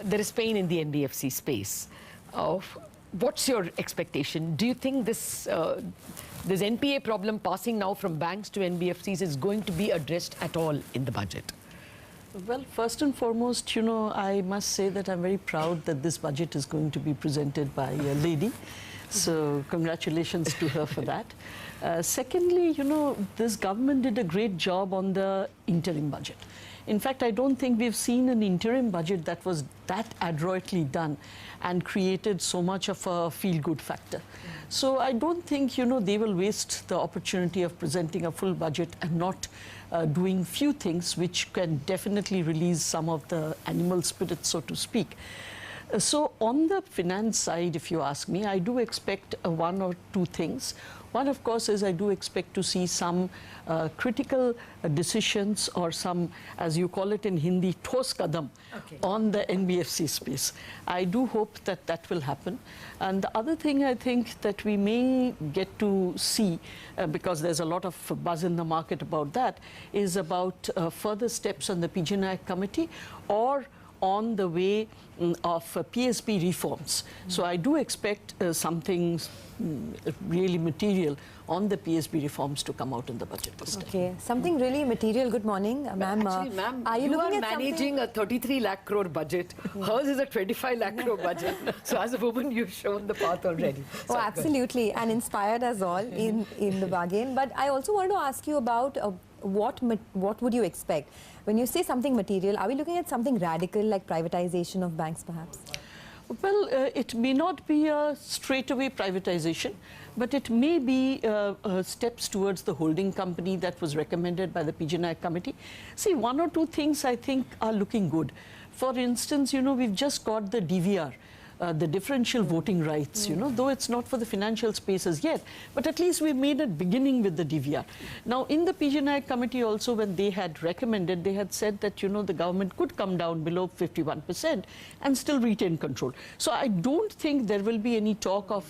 there is pain in the NBFC space. What's your expectation? Do you think this NPA problem passing now from banks to NBFCs is going to be addressed at all in the budget? Well, first and foremost, I must say that I'm very proud that this budget is going to be presented by a lady. So congratulations to her for that. Secondly, this government did a great job on the interim budget. In fact, I don't think we've seen an interim budget that was that adroitly done and created so much of a feel-good factor. So I don't think, they will waste the opportunity of presenting a full budget and not doing few things which can definitely release some of the animal spirit, so to speak. So on the finance side, if you ask me, I do expect one or two things. One, of course, is I do expect to see some critical decisions or some, as you call it in Hindi, thos kadam on the NBFC space. I do hope that that will happen. And the other thing I think that we may get to see, because there's a lot of buzz in the market about that, is about further steps on the PG committee or on the way of PSB reforms. So I do expect something really material on the PSB reforms to come out in the budget this time. Okay, something really material. Good morning, ma'am. Actually, ma'am, are you looking at managing a 33 lakh crore budget. Hers is a 25 lakh crore budget. So as a woman, you've shown the path already. Oh, absolutely, and inspired us all in the bargain. But I also wanted to ask you about what would you expect? When you say something material, are we looking at something radical like privatization of banks perhaps? Well, it may not be a straightaway privatization, but it may be steps towards the holding company that was recommended by the PG committee. See, one or two things I think are looking good. For instance, we've just got the DVR. The differential voting rights, though it's not for the financial spaces yet, but at least we made a beginning with the DVR. Now, in the PG committee also, when they had recommended, they had said that, the government could come down below 51% and still retain control. So I don't think there will be any talk of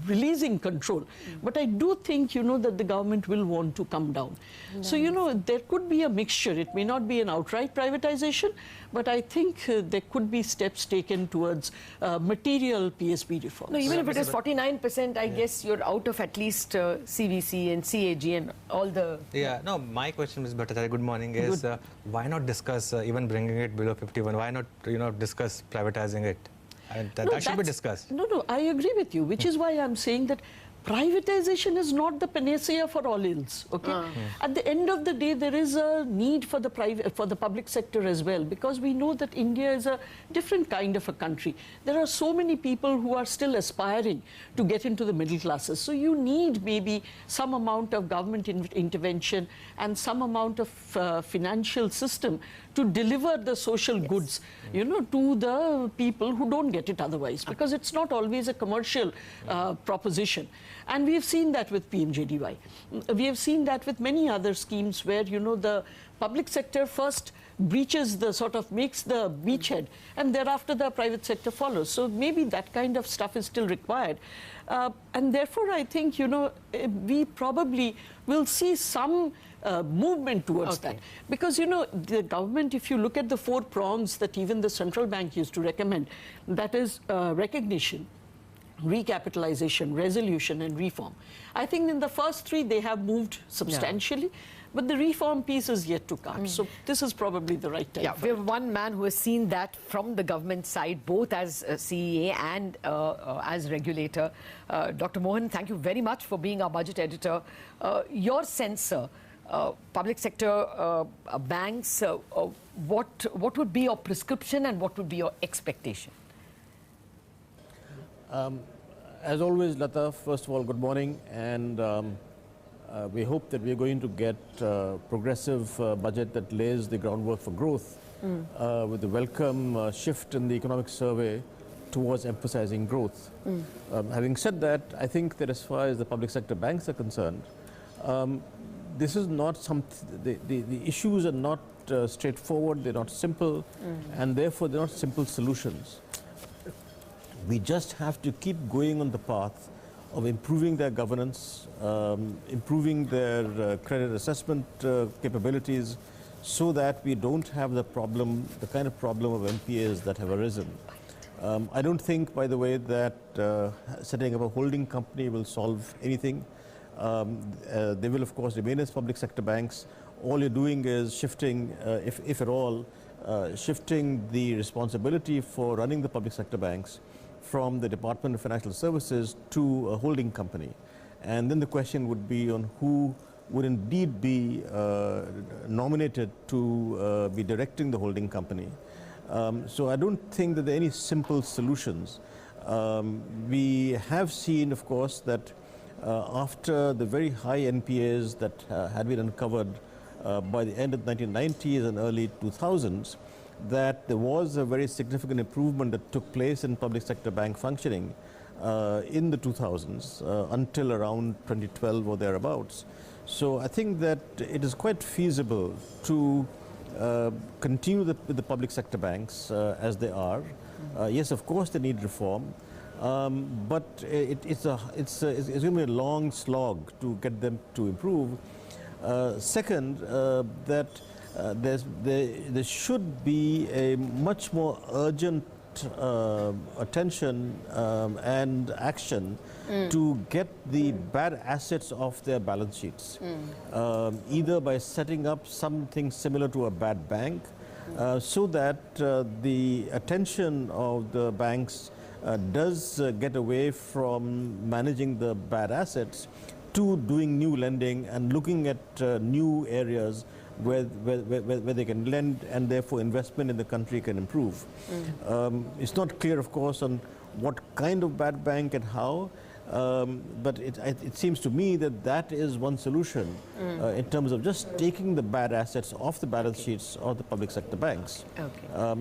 releasing control, but I do think, that the government will want to come down. Nice. So, there could be a mixture. It may not be an outright privatization, but I think there could be steps taken towards material PSB reforms. No, even if it is 49%, I guess you're out of at least CVC and CAG and all the... Yeah, no, my question, Ms. Bhattacharya, good morning, is why not discuss even bringing it below 51? Why not, discuss privatizing it? That should be discussed. No, I agree with you, which is why I'm saying that privatization is not the panacea for all ills. Okay, at the end of the day, there is a need for the public sector as well, because we know that India is a different kind of a country. There are so many people who are still aspiring to get into the middle classes. So you need maybe some amount of government intervention and some amount of financial system to deliver the social goods, to the people who don't get it otherwise, because it's not always a commercial proposition. And we have seen that with PMJDY. We have seen that with many other schemes where, the public sector first breaches makes the beachhead, and thereafter the private sector follows. So maybe that kind of stuff is still required. And therefore, I think, we probably will see some movement towards that. Because, the government, if you look at the 4 prongs that even the central bank used to recommend, that is recognition, recapitalization, resolution and reform. I think in the first 3 they have moved substantially, but the reform piece is yet to come. So this is probably the right time. Yeah, we have one man who has seen that from the government side, both as CEA and as regulator. Dr. Mohan, thank you very much for being our budget editor. Your sense, sir, public sector banks, what would be your prescription and what would be your expectation? As always, Lata, first of all, good morning, and we hope that we are going to get a progressive budget that lays the groundwork for growth with the welcome shift in the economic survey towards emphasizing growth. Having said that, I think that as far as the public sector banks are concerned, this is not something, the issues are not straightforward, they're not simple, and therefore they're not simple solutions. We just have to keep going on the path of improving their governance, improving their credit assessment capabilities, so that we don't have the problem, the kind of problem of NPAs that have arisen. I don't think, by the way, that setting up a holding company will solve anything. They will, of course, remain as public sector banks. All you're doing is shifting, if at all, shifting the responsibility for running the public sector banks from the Department of Financial Services to a holding company. And then the question would be on who would indeed be nominated to be directing the holding company. So I don't think that there are any simple solutions. We have seen, of course, that after the very high NPAs that had been uncovered by the end of the 1990s and early 2000s, that there was a very significant improvement that took place in public sector bank functioning in the 2000s until around 2012 or thereabouts. So I think that it is quite feasible to continue with the public sector banks as they are. Yes, of course, they need reform, but it's going to be a long slog to get them to improve. Second, that there should be a much more urgent attention and action to get the bad assets off their balance sheets, either by setting up something similar to a bad bank, so that the attention of the banks does get away from managing the bad assets to doing new lending and looking at new areas where they can lend, and therefore investment in the country can improve. It's not clear, of course, on what kind of bad bank and how, but it seems to me that that is one solution in terms of just taking the bad assets off the balance sheets of the public sector banks,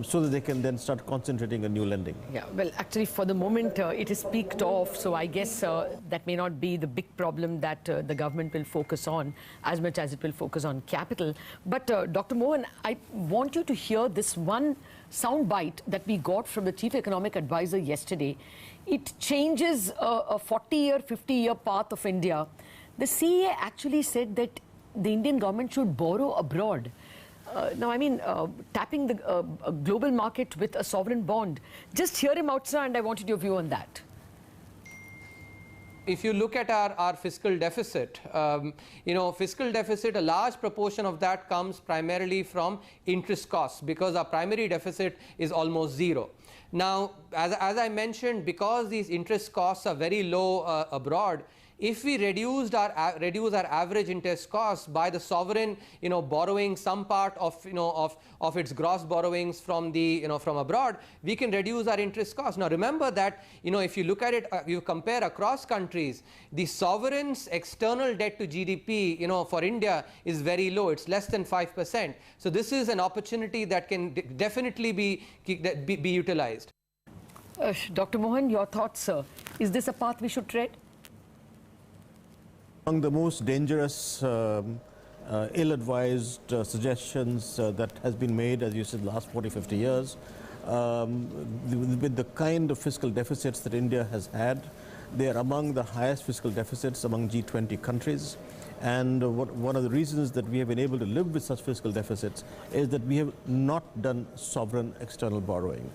so that they can then start concentrating on new lending. Yeah, well, actually, for the moment, it is peaked off, so I guess that may not be the big problem that the government will focus on as much as it will focus on capital. But Dr. Mohan, I want you to hear this one soundbite that we got from the Chief Economic Advisor yesterday. It changes a 40-year, 50-year path of India. The CA actually said that the Indian government should borrow abroad. Now, I mean, tapping the global market with a sovereign bond. Just hear him out, sir, and I wanted your view on that. If you look at our fiscal deficit, fiscal deficit, a large proportion of that comes primarily from interest costs, because our primary deficit is almost zero. Now, as I mentioned, because these interest costs are very low abroad, if we reduce our average interest costs by the sovereign, borrowing some part of its gross borrowings from from abroad, we can reduce our interest costs. Now, remember that if you look at it, you compare across countries, the sovereign's external debt to GDP, for India is very low. It's less than 5%. So this is an opportunity that can definitely be utilized. Dr. Mohan, your thoughts, sir? Is this a path we should tread? Among the most dangerous, ill-advised suggestions that has been made, as you said, last 40, 50 years, with the kind of fiscal deficits that India has had. They are among the highest fiscal deficits among G20 countries. And one of the reasons that we have been able to live with such fiscal deficits is that we have not done sovereign external borrowing.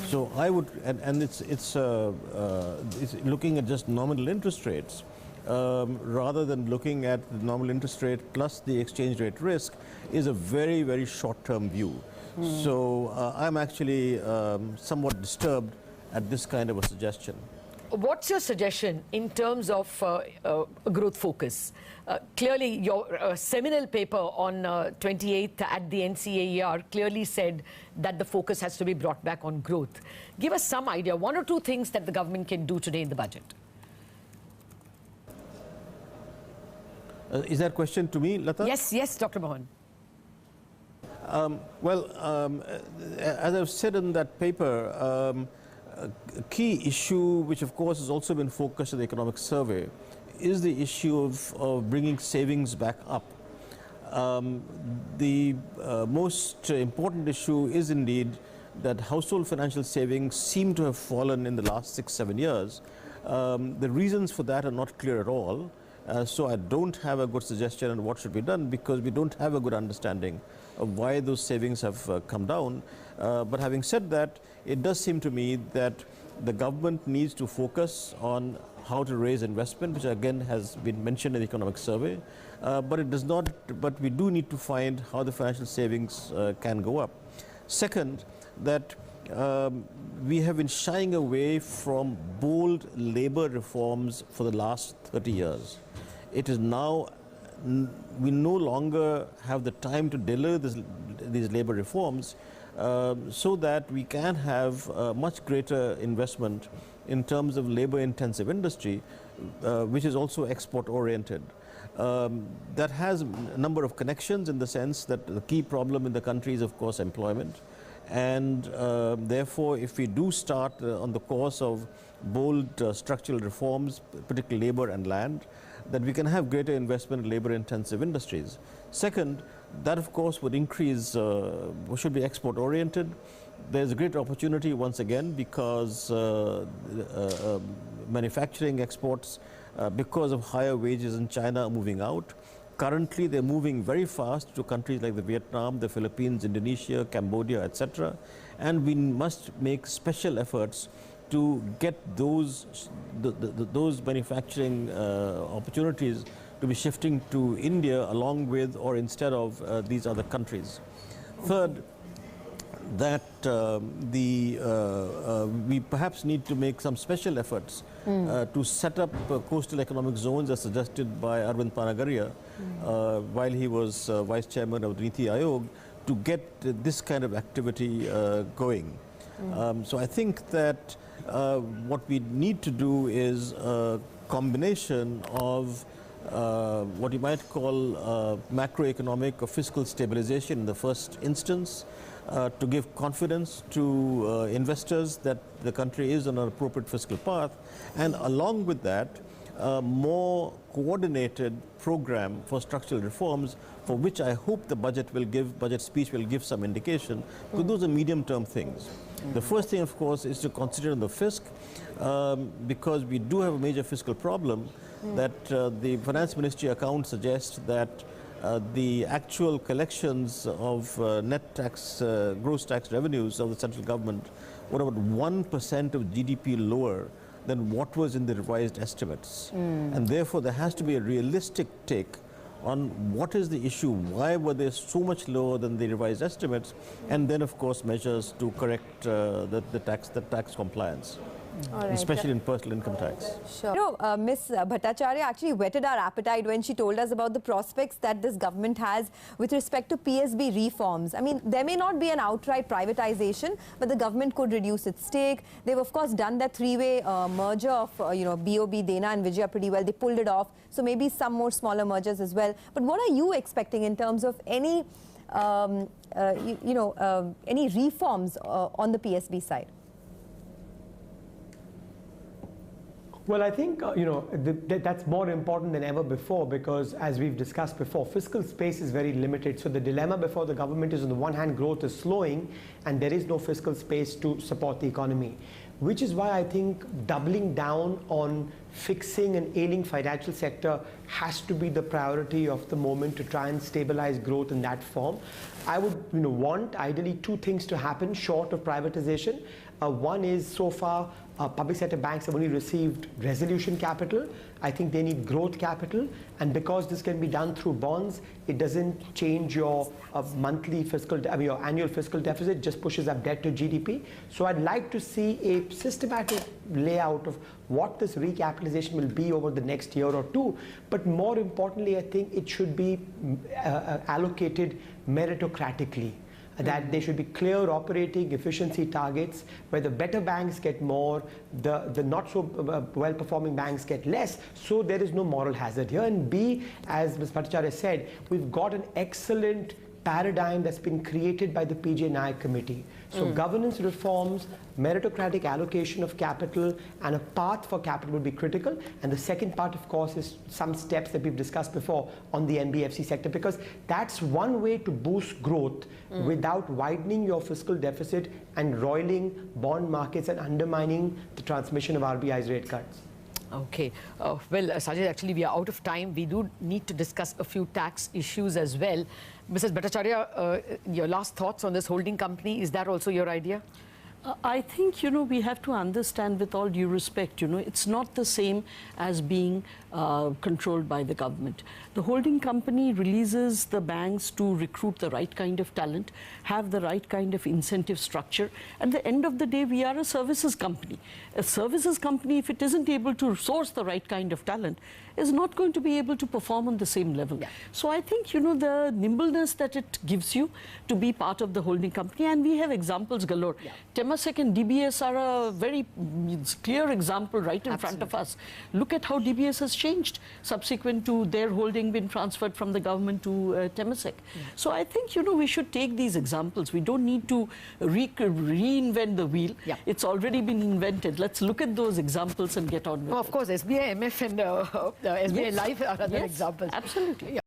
So I would, and it's looking at just nominal interest rates, rather than looking at the normal interest rate plus the exchange rate risk, is a very, very short-term view. So I'm actually somewhat disturbed at this kind of a suggestion. What's your suggestion in terms of growth focus? Clearly, your seminal paper on 28th at the NCAER clearly said that the focus has to be brought back on growth. Give us some idea, one or two things that the government can do today in the budget. Is that a question to me, Lata? Yes, Dr. Mohan. As I've said in that paper, a key issue, which of course has also been focused in the economic survey, is the issue of bringing savings back up. The most important issue is indeed that household financial savings seem to have fallen in the last 6-7 years. The reasons for that are not clear at all. So I don't have a good suggestion on what should be done, because we don't have a good understanding why those savings have come down. But having said that, it does seem to me that the government needs to focus on how to raise investment, which again has been mentioned in the economic survey, but it does not. But we do need to find how the financial savings can go up. Second, that we have been shying away from bold labor reforms for the last 30 years. It is now, we no longer have the time to delay these labor reforms so that we can have much greater investment in terms of labor-intensive industry, which is also export-oriented. That has a number of connections in the sense that the key problem in the country is, of course, employment. And therefore, if we do start on the course of bold structural reforms, particularly labor and land, that we can have greater investment in labor-intensive industries. Second, that of course would increase, should be export-oriented. There's a great opportunity once again because manufacturing exports, because of higher wages in China, are moving out. Currently, they're moving very fast to countries like the Vietnam, the Philippines, Indonesia, Cambodia, etc. And we must make special efforts to get those manufacturing opportunities to be shifting to India along with or instead of these other countries. Third, that we perhaps need to make some special efforts to set up coastal economic zones as suggested by Arvind Panagaria while he was Vice Chairman of the Niti Aayog, to get this kind of activity going. So I think that what we need to do is a combination of what you might call macroeconomic or fiscal stabilization in the first instance, to give confidence to investors that the country is on an appropriate fiscal path, and along with that, a more coordinated program for structural reforms, for which I hope the budget speech will give some indication, because those are medium-term things. The first thing, of course, is to consider the fisc, because we do have a major fiscal problem, that the Finance Ministry account suggests that the actual collections of net tax, gross tax revenues of the central government were about 1% of GDP lower than what was in the revised estimates. And therefore, there has to be a realistic take on what is the issue, why were they so much lower than the revised estimates, and then, of course, measures to correct the tax compliance. Right. Especially in personal income tax. Sure. You know, Ms. Bhattacharya actually whetted our appetite when she told us about the prospects that this government has with respect to PSB reforms. I mean, there may not be an outright privatization, but the government could reduce its stake. They've, of course, done that three-way merger of, BOB, Dena and Vijaya pretty well. They pulled it off. So maybe some more smaller mergers as well. But what are you expecting in terms of any, any reforms on the PSB side? Well, I think, that's more important than ever before, because as we've discussed before, fiscal space is very limited. So the dilemma before the government is, on the one hand, growth is slowing and there is no fiscal space to support the economy, which is why I think doubling down on fixing an ailing financial sector has to be the priority of the moment to try and stabilize growth in that form. I would want ideally two things to happen short of privatization. One is, so far, public sector banks have only received resolution capital. I think they need growth capital, and because this can be done through bonds, it doesn't change your monthly fiscal, your annual fiscal deficit, just pushes up debt to GDP. So I'd like to see a systematic layout of what this recapitalization will be over the next year or two. But more importantly, I think it should be allocated meritocratically. That there should be clear operating efficiency targets where the better banks get more, the not so well-performing banks get less, so there is no moral hazard here. And B, as Ms. Bhattacharya said, we've got an excellent paradigm that's been created by the PJ Nayak committee. So governance reforms, meritocratic allocation of capital, and a path for capital will be critical. And the second part, of course, is some steps that we've discussed before on the NBFC sector, because that's one way to boost growth without widening your fiscal deficit and roiling bond markets and undermining the transmission of RBI's rate cuts. Okay. Well, Sajjid, actually, we are out of time. We do need to discuss a few tax issues as well. Mrs. Bhattacharya, your last thoughts on this holding company, is that also your idea? I think, we have to understand, with all due respect, it's not the same as being controlled by the government. The holding company releases the banks to recruit the right kind of talent, have the right kind of incentive structure. At the end of the day, we are a services company. A services company, if it isn't able to source the right kind of talent, is not going to be able to perform on the same level. Yeah. So I think, the nimbleness that it gives you to be part of the holding company, and we have examples galore. Yeah. Temasek and DBS are a very clear example right in front of us. Look at how DBS has changed subsequent to their holding being transferred from the government to Temasek. Yeah. So I think, we should take these examples. We don't need to reinvent the wheel. Yeah. It's already been invented. Let's look at those examples and get on with it. Of course, SBI MF and SBI Life are other examples. Absolutely. Yeah.